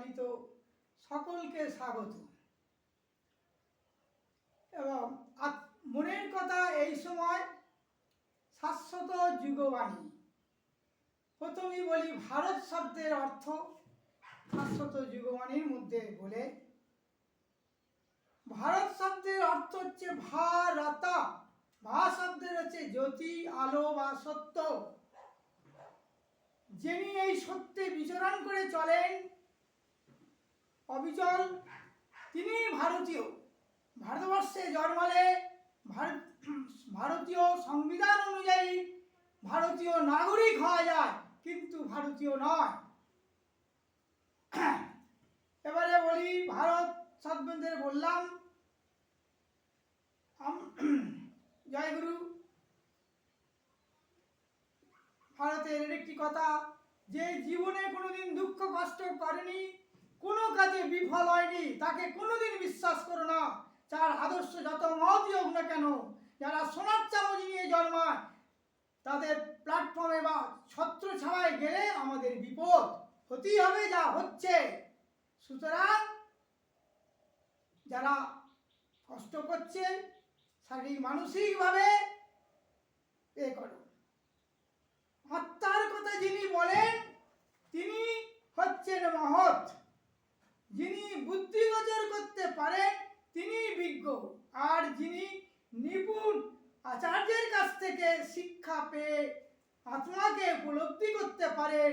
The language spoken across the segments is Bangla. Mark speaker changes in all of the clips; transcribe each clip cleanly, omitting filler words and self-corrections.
Speaker 1: আয়োজিত সকলকে স্বাগত। এবং মনের কথা এই সময় শাশ্বত যুগবাণী। প্রথমেই বলি ভারত শব্দের অর্থ শাশ্বত যুগবাণীর মধ্যে বলে, ভারত শব্দের অর্থ হচ্ছে ভারতা। ভা শব্দের হচ্ছে জ্যোতি, আলো বা সত্য। যিনি এই সত্যে বিচরণ করে চলেন অবিচল, তিনি ভারতীয়। ভারতবর্ষে জন্মালে ভারতীয় সংবিধান অনুযায়ী ভারতীয় নাগরিক হওয়া যায়, কিন্তু ভারতীয় নয়। এবারে বলি ভারত শব্দের বললাম, জয়গুরু। ভারতের একটি কথা, যে জীবনে কোনোদিন দুঃখ কষ্ট করেনি, কোনো কাজে বিফল হয়নি, তাকে কোনোদিন বিশ্বাস করো না। যার আদর্শ যত মহৎই হোক না কেন, যারা সোনার চামচ নিয়ে জন্মায়, তাদের প্ল্যাটফর্মে বা ছত্র ছাড়াই গেলে আমাদের বিপদ হতেই হবে, যা হচ্ছে। সুতরাং যারা কষ্ট করছে শারীরিক মানসিকভাবে করো। আত্মার কথা যিনি বলেন তিনি হচ্ছেন মহৎ। যিনি বুদ্ধিগোচর করতে পারেন তিনি বিজ্ঞ। আর যিনি নিপুণ আচার্যের কাছ থেকে শিক্ষা পেয়ে আত্মাকে উপলব্ধি করতে পারেন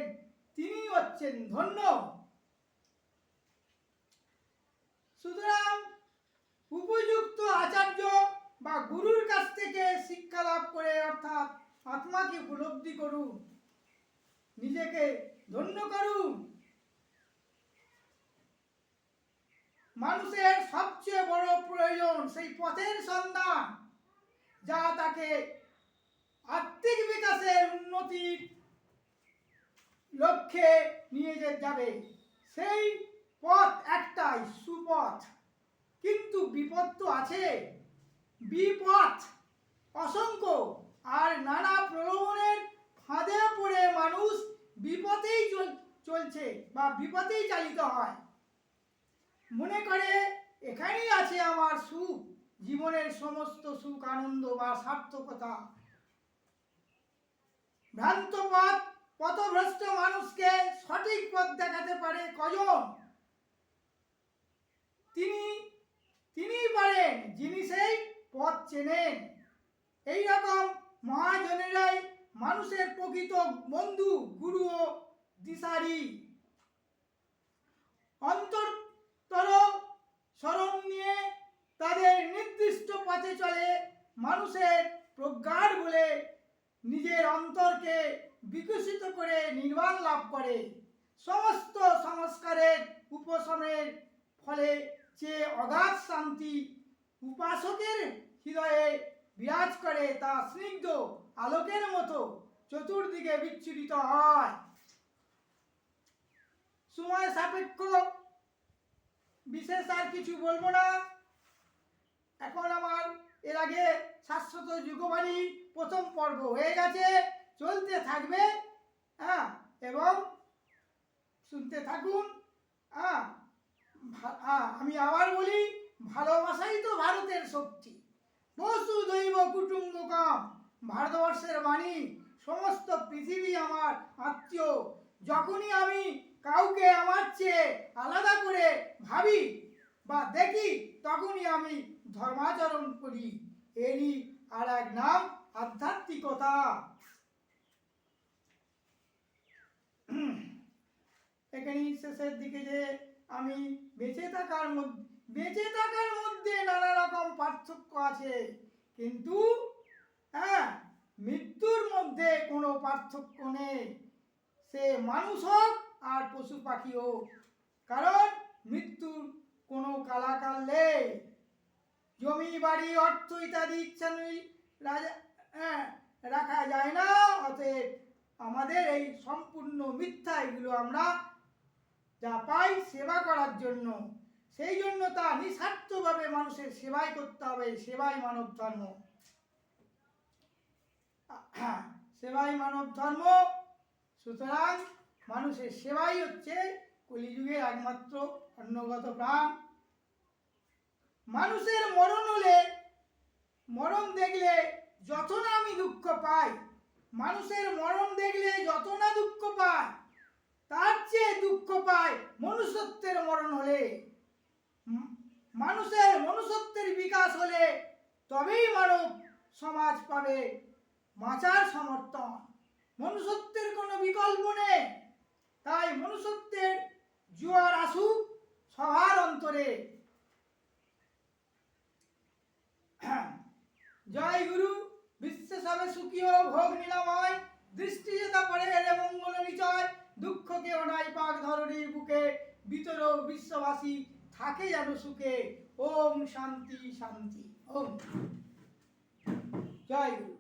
Speaker 1: তিনি হচ্ছেন ধন্য। সুতরাং উপযুক্ত আচার্য বা গুরুর কাছ থেকে শিক্ষা লাভ করে, অর্থাৎ আত্মাকে উপলব্ধি করুন, নিজেকে ধন্য করুন। মানুষের সবচেয়ে বড় প্রয়োজন সেই পথের সন্ধান, যা তাকে আত্মিক বিকাশের উন্নতির লক্ষ্যে নিয়ে যাবে। সেই পথ একটাই, সুপথ। কিন্তু বিপদ তো আছে, বিপথ অসংখ্য। আর নানা প্রলোভনের ফাঁদে পড়ে মানুষ বিপথেই চলছে বা বিপথেই চালিত হয়। মনে করে এখানেই আছে আমার সুখ, জীবনের সমস্ত সুখ আনন্দ বা সার্থকতা। ভ্রান্ত পথভ্রষ্ট মানুষকে সঠিক পথ দেখাতে পারে কজন? তিনি পারেন যিনি সেই পথ চেনেন। এইরকম মহাজনেরাই মানুষের প্রকৃত বন্ধু, গুরু ও দিশারি। অন্তরতর স্মরণ নিয়ে তাদের নির্দিষ্ট পথে চলে মানুষের প্রজ্ঞার বলে নিজের অন্তরকে বিকশিত করে নির্বাণ লাভ করে। সমস্ত সংস্কারের উপশমের ফলে যে অগাধ শান্তি উপাসকের হৃদয়ে বিরাজ করে, তা স্নিগ্ধ আলোকের মতো চতুর্দিকে বিচ্ছুরিত হয়। সময় সাপেক্ষ, বিশেষ আর কিছু বলবো না। এখন আমার এর আগে শাশ্বত যুগবাণী প্রথম পর্ব হয়ে গেছে, চলতে থাকবে। এবং শুনতে থাকুন। আমি আবার বলি, ভালোবাসাই তো ভারতের শক্তি। বসুধৈব কুটুম্বকম, ভারতবর্ষের বাণী। সমস্ত পৃথিবী আমার আত্মীয়। যখনই আমি কাউকে আমার চেয়ে আলাদা করে ভাবি বা দেখি, তখনই আমি ধর্মাচরণ করি। এরই আর এক নাম আধ্যাত্মিকতা। এখানেই শেষের দিকে যে আমি বেঁচে থাকার মধ্যে নানা রকম পার্থক্য আছে, কিন্তু মৃত্যুর মধ্যে কোনো পার্থক্য নেই। সে মানুষ হোক আর পশু পাখি হোক, কারণ মৃত্যুর কোনো কালাকাল নেই। জমি বাড়ি অর্থ ইত্যাদি ইচ্ছানুই রাখা যায় না। অতএব আমাদের এই সম্পূর্ণ মিথ্যা, এগুলো আমরা যা পাই সেবা করার জন্য, সেই জন্য তা নিঃস্বার্থভাবে মানুষের সেবাই করতে হবে। সেবাই মানব ধর্ম। সেবাই মানব ধর্ম। সুতরাং মানুষের সেবাই হচ্ছে কলিযুগের একমাত্র অন্নগত প্রাণ। মানুষের মরণ হলে, মরণ দেখলে যত না আমি দুঃখ পাই, মানুষের মরণ দেখলে যত না দুঃখ পাই, তার চেয়ে দুঃখ পায় মনুষ্যত্বের মরণ হলে। মানুষের মনুষ্যত্বের বিকাশ হলে তবেই মানব সমাজ পাবে বাঁচার সমর্থন। মনুষ্যত্বের কোনো বিকল্প নেই। তাই মনুষ্যত্বের জোয়ার আসুক সবার অন্তরে। জয় গুরু। বিশ্ব সবে সুখী হোক, ভোগ নিরাময়, দৃষ্টি যেটা পড়ে এলে মঙ্গল নিচয়। দুঃখকে ওনাই পাক ধরণীর বুকে, বিতর বিশ্ববাসী থাকে যেন সুখে। ওম শান্তি শান্তি। ওম। জয় গুরু।